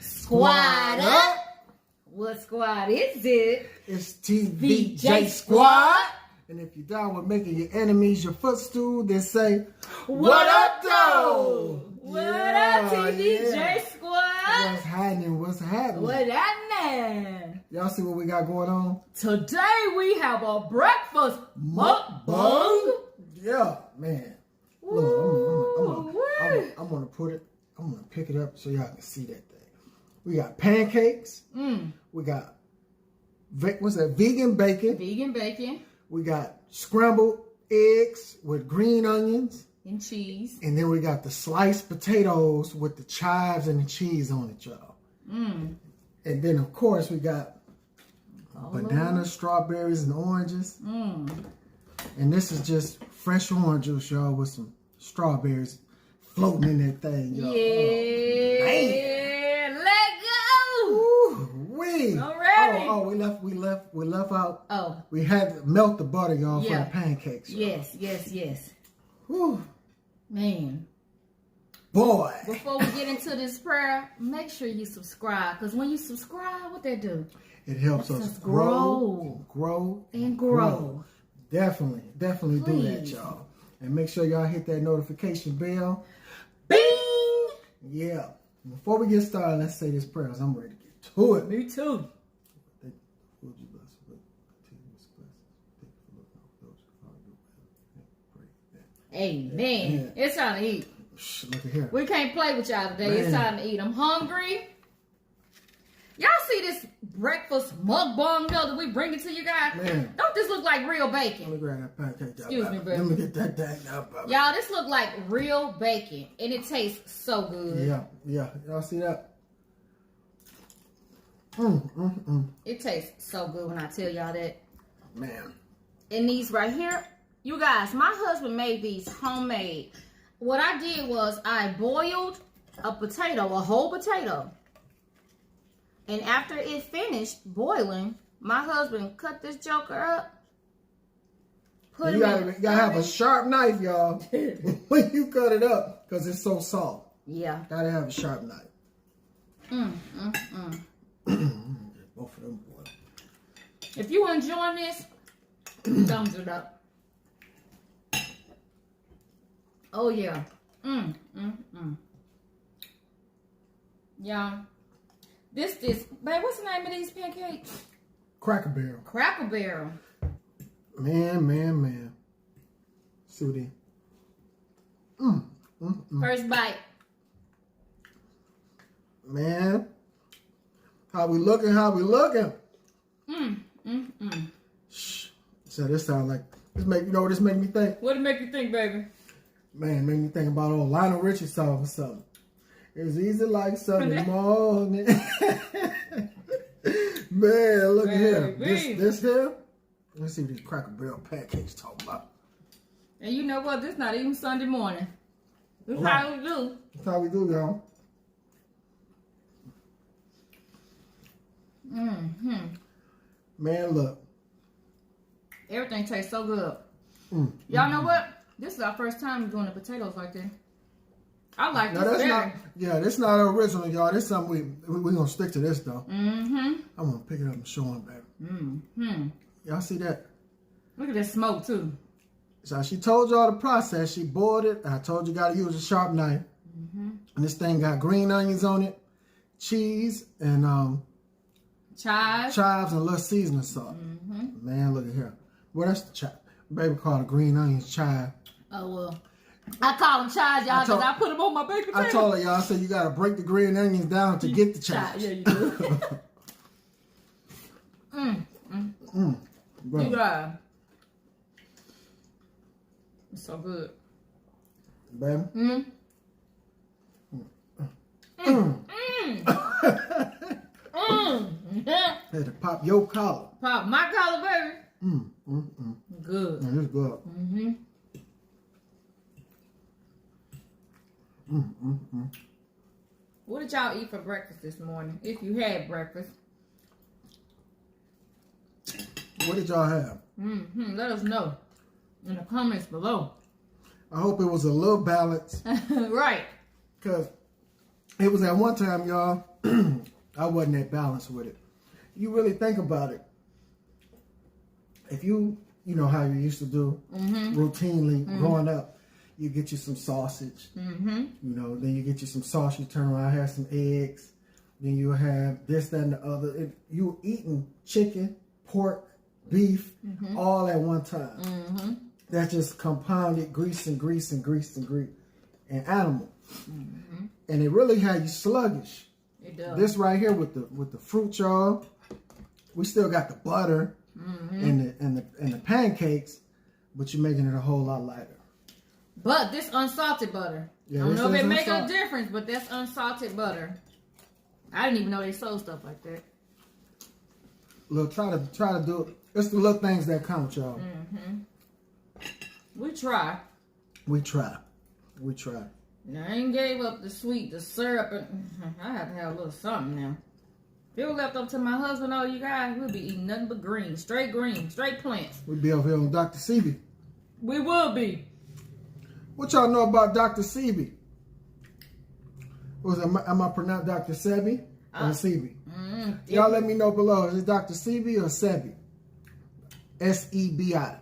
Squad up. What squad is it? It's TVJsquad. And if you're down with making your enemies your footstool, then say, what up, though? What up, TVJsquad? What's happening? What's happening? What happening? Y'all see what we got going on? Today we have a breakfast mukbang. Yeah, man. Look, I'm gonna put it. I'm gonna pick it up so y'all can see that thing. We got pancakes. We got what's that? Vegan bacon. Vegan bacon. We got scrambled eggs with green onions and cheese. And then we got the sliced potatoes with the chives and the cheese on it, y'all. And then of course we got bananas, strawberries, and oranges. And this is just fresh orange juice, y'all, with some strawberries floating in that thing, y'all. Yeah, let go. Ooh-wee. I'm ready. Oh, we left out. Oh, we had to melt the butter, y'all, for the pancakes. Y'all. Yes. Whew. Man. Boy. Before we get into this prayer, make sure you subscribe. Because when you subscribe, what that do? It helps us grow. Definitely Please. do that, y'all. And make sure y'all hit that notification bell. Bing! Yeah. Before we get started, let's say this prayer, because I'm ready to get to it. Me too. Amen. It's time to eat. Look at here. We can't play with y'all today. It's time to eat. I'm hungry. Y'all see this breakfast mukbang that we bring it to you guys? Man. Don't this look like real bacon? Let me grab that pancake. Excuse me, bro. Let me get that thing out. Y'all, this look like real bacon. And it tastes so good. Yeah. Y'all see that? It tastes so good when I tell y'all that. Man. And these right here, you guys, my husband made these homemade. What I did was I boiled a whole potato. And after it finished boiling, my husband cut this joker up. You gotta have a sharp knife, y'all, when you cut it up, because it's so soft. Yeah. Gotta have a sharp knife. Both of them, boy. If you enjoying this, thumbs it up. Oh yeah. Y'all. This, babe, what's the name of these pancakes? Cracker Barrel. Cracker Barrel. Man. See what he. First bite. Man. How we looking? Shh. So this sound like, this make me think? What did it make you think, baby? Man, make me think about old Lionel Richie song or something. It's easy like Sunday morning. Man, look at here. This here. Let's see what these Cracker Barrel pancakes talking about. And you know what? This not even Sunday morning. This how we do. That's how we do, y'all. Man, look. Everything tastes so good. Y'all know what? This is our first time doing the potatoes like this. I like this better. This not original, y'all. This something we gonna stick to this though. I'm gonna pick it up and show them, baby. Y'all see that? Look at this smoke too. So she told y'all the process. She boiled it. I told you gotta use a sharp knife. And this thing got green onions on it, cheese, and chives and a little seasoning salt. Man, look at here. Well, that's the chive. Baby called it green onions chive. Oh well. I call them chives, y'all, because I put them on my baked potato. I told her, y'all, so you got to break the green onions down to get the chives. Yeah, you do. You guys. It's so good. Baby? Had to pop your collar. Pop my collar, baby. Good. Man, it's good. What did y'all eat for breakfast this morning? If you had breakfast. What did y'all have? Let us know in the comments below. I hope it was a little balanced. Right. Because it was at one time, y'all, I wasn't that balanced with it. You really think about it. If you know how you used to do routinely growing up, you get you some sausage. You know, then you get you some sauce, you turn around, have some eggs. Then you have this, that, and the other. You eating chicken, pork, beef, all at one time. That's just compounded grease and grease and grease and grease and animal. And it really had you sluggish. It does. This right here with the fruit, y'all. We still got the butter and the pancakes, but you're making it a whole lot lighter. But this unsalted butter. Yeah, I don't know if it make a unsalted. difference, but that's unsalted butter. I didn't even know they sold stuff like that. Look, try to do it. It's the little things that count, y'all. We try. We try. Now, I ain't gave up the sweet, the syrup. I have to have a little something now. If it was left up to my husband, you guys, we'll be eating nothing but greens, straight plants. We'll be over here on Dr. Sebi. We will be. What y'all know about Dr. Sebi? Am I pronounced Dr. Sebi or Sebi? Y'all let me know below. Is it Dr. Sebi or Sebi? S-E-B-I.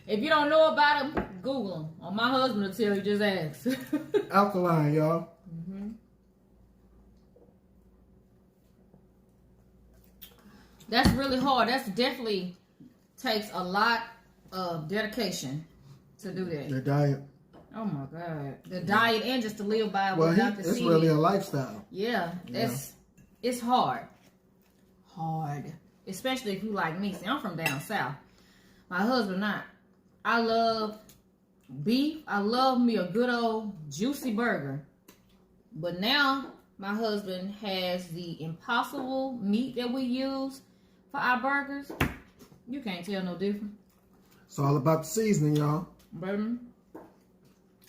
If you don't know about him, Google him. Or my husband will tell you, just ask. Alkaline, y'all. That's really hard. That's definitely takes a lot of dedication to do that. The diet. Oh my God. The diet and just to live by Well, what Dr. it's C really a lifestyle. Yeah, it's hard. Especially if you like me. See, I'm from down south. My husband not. I love beef. I love me a good old juicy burger. But now my husband has the Impossible meat that we use for our burgers. You can't tell no difference. It's all about the seasoning, y'all. Baby.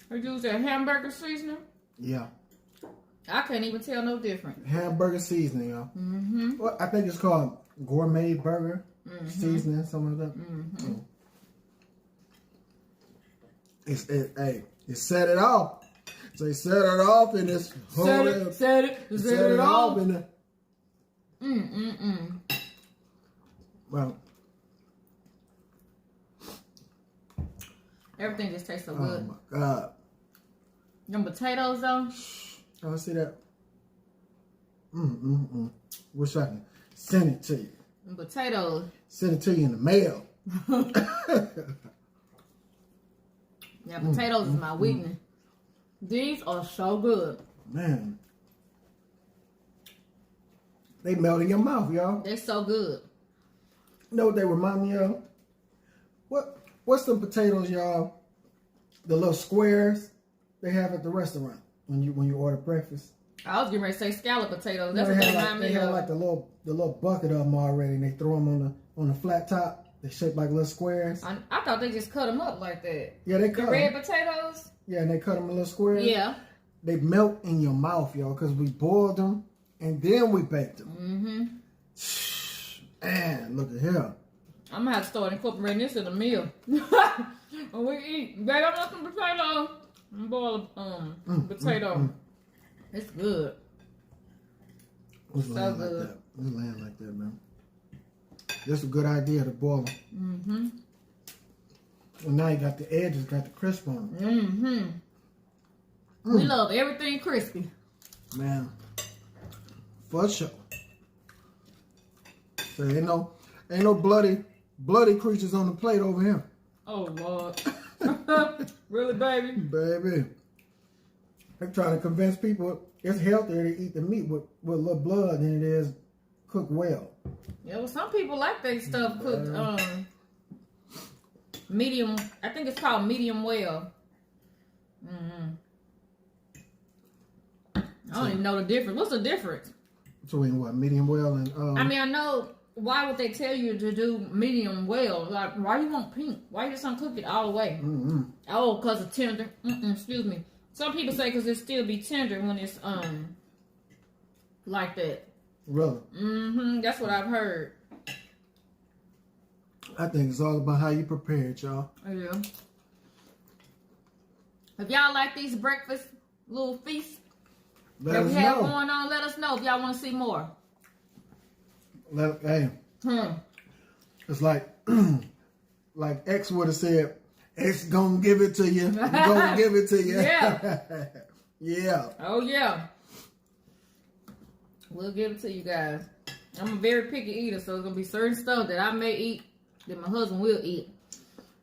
We use that hamburger seasoning. Yeah. I can't even tell no difference. Hamburger seasoning, y'all. Well, I think it's called gourmet burger seasoning, something like that. It set it off. So they set it off and it's Set it off. And well, everything just tastes so good. Oh my God. Them potatoes though. Oh, see that? Wish I can send it to you. Them potatoes. Send it to you in the mail. Yeah, potatoes is my weakness. These are so good. Man. They melt in your mouth, y'all. They're so good. You know what they remind me of? What's the potatoes, y'all? The little squares they have at the restaurant when you order breakfast. I was getting ready to say scallop potatoes. That's what they they remind me have of. like the little bucket of them already, and they throw them on the flat top. They shape like little squares. I thought they just cut them up like that. Yeah, they cut the red them. potatoes. Yeah, and they cut them in little squares. Yeah. They melt in your mouth, y'all, because we boiled them and then we baked them. Man, look at here. I'm gonna have to start incorporating this in the meal. When we eat, baby, I want some potatoes. Boil potato. It's good. Let's So land good. like that. Let's land like that, man. That's a good idea to boil them. Well, now you got the edges, got the crisp on them. We love everything crispy. Man, for sure. So ain't no bloody creatures on the plate over here. Oh Lord. Really, baby? Baby. They're trying to convince people it's healthier to eat the meat with a little blood than it is cooked well. Yeah, well, some people like their stuff cooked medium. I think it's called medium well. I don't even know the difference. What's the difference? Between what, medium well and I mean, I know. Why would they tell you to do medium well? Like, why you want pink? Why you just don't cook it all the way? Oh, because it's tender. Excuse me. Some people say because it still be tender when it's like that. Really? That's what I've heard. I think it's all about how you prepare it, y'all. Yeah. If y'all like these breakfast little feasts that we have going on, let us know if y'all want to see more. Hey. It's like like X would have said, X gonna give it to you. Gonna give it to you. Yeah. Yeah. Oh yeah. We'll give it to you guys. I'm a very picky eater, so it's gonna be certain stuff that I may eat that my husband will eat.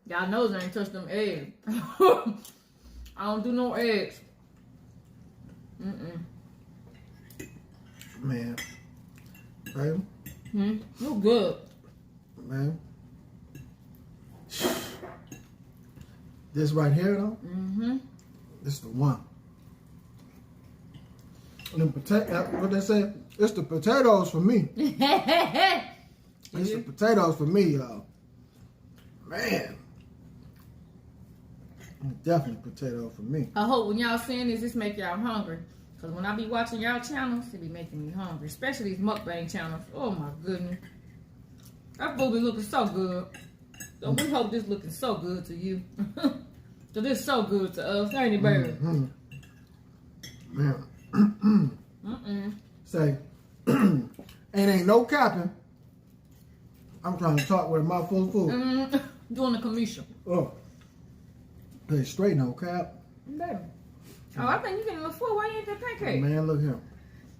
Y'all knows I ain't touched them eggs. I don't do no eggs. Man. Baby. You good. Man. This right here though. This the one. Them what they say? It's the potatoes for me. It's the potatoes for me, y'all. Man. Definitely potato for me. I hope when y'all seeing this make y'all hungry. Because when I be watching y'all channels, it be making me hungry. Especially these mukbang channels. Oh my goodness. That food be looking so good. So we hope this looking so good to you. So this so good to us. Ain't it, baby? Man. Say, ain't no capping. I'm trying to talk with my full food. Doing the commission. Oh. Play straight, no cap. Baby. Oh, I think you getting a little full. Why you ain't that pancake? Man, look here.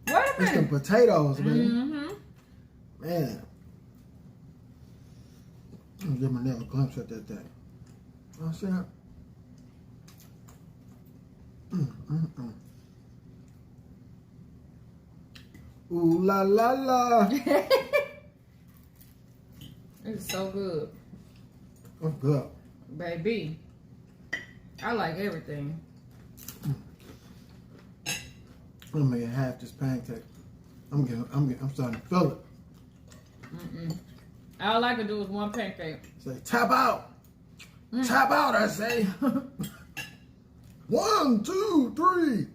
Wait a minute. It's them potatoes, man. Man. Let me give my another glimpse at that thing. Oh, see that? Ooh la la la. It's so good. Oh, good. Baby. I like everything. I'm gonna make half this pancake. I'm starting to feel it. All I can do is one pancake. Say, tap out. Tap out, I say. 1, 2, 3.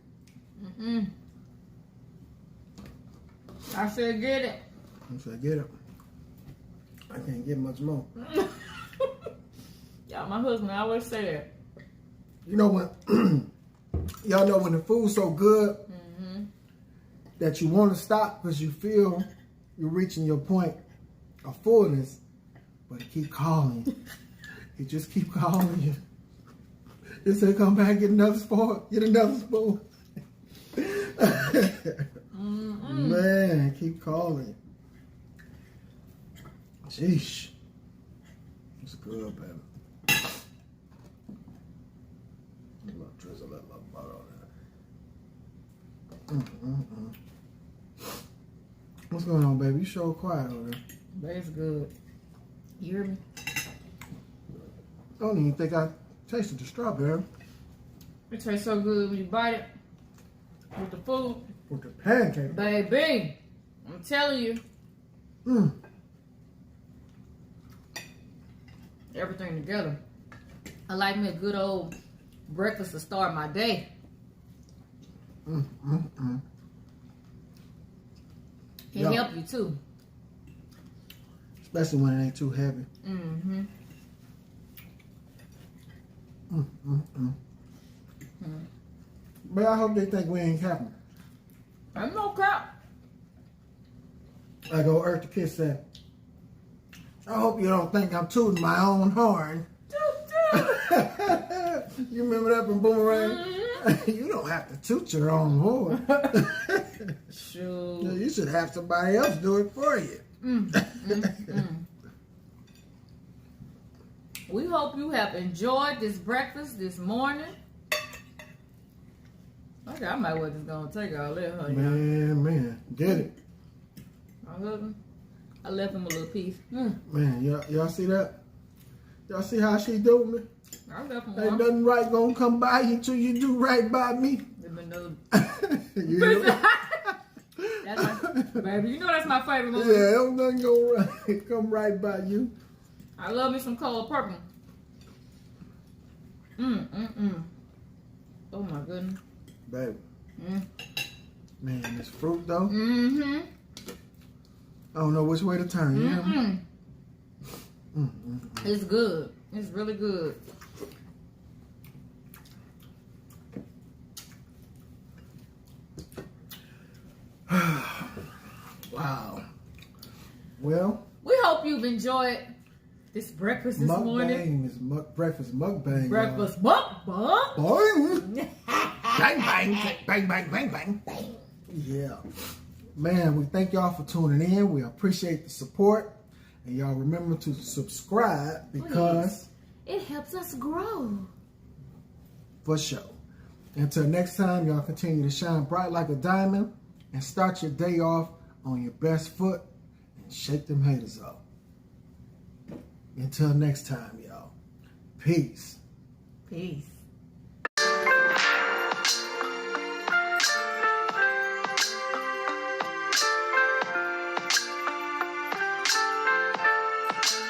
I said get it. I said get it. I can't get much more. Y'all, my husband always say that. You know when, y'all know when the food's so good that you want to stop because you feel you're reaching your point of fullness, but it keep calling you. It just keep calling you. It say, come back, get another spoon. Get another spoon. Man, keep calling. Sheesh. It's good, baby. Drizzle that little butter on there. What's going on, baby? You so quiet over there. That's good. You hear me? I don't even think I tasted the strawberry. It tastes so good when you bite it with the food. With the pancake. Baby, I'm telling you. Everything together. I like me a good old breakfast to start my day. Can help you too. Especially when it ain't too heavy. But I hope they think we ain't capping. I'm no crap. Like old Earth the Kid said, I hope you don't think I'm tooting my own horn. You remember that from Boomerang? You don't have to toot your own horn. Sure. You should have somebody else do it for you. We hope you have enjoyed this breakfast this morning. Okay, I might well just gonna take all that, huh? Man, get it. My husband, I left him a little piece. Man, y'all see that? Y'all see how she do me? I left him Ain't one. nothing right gonna come by you till you do right by me. You hear me? That's my, baby, you know that's my favorite movie. Yeah, don't nothing go right, come right by you. I love me some color purple. Oh my goodness. Baby. Man, this fruit though. I don't know which way to turn. You know? It's good. It's really good. Wow. Well, we hope you've enjoyed this breakfast this morning. Breakfast mukbang. Breakfast mukbang. Bang, bang, bang, bang, bang, bang, bang. Yeah. Man, we thank y'all for tuning in. We appreciate the support. And y'all remember to subscribe because it helps us grow. For sure. Until next time, y'all continue to shine bright like a diamond and start your day off on your best foot and shake them haters off. Until next time, y'all. Peace. Peace.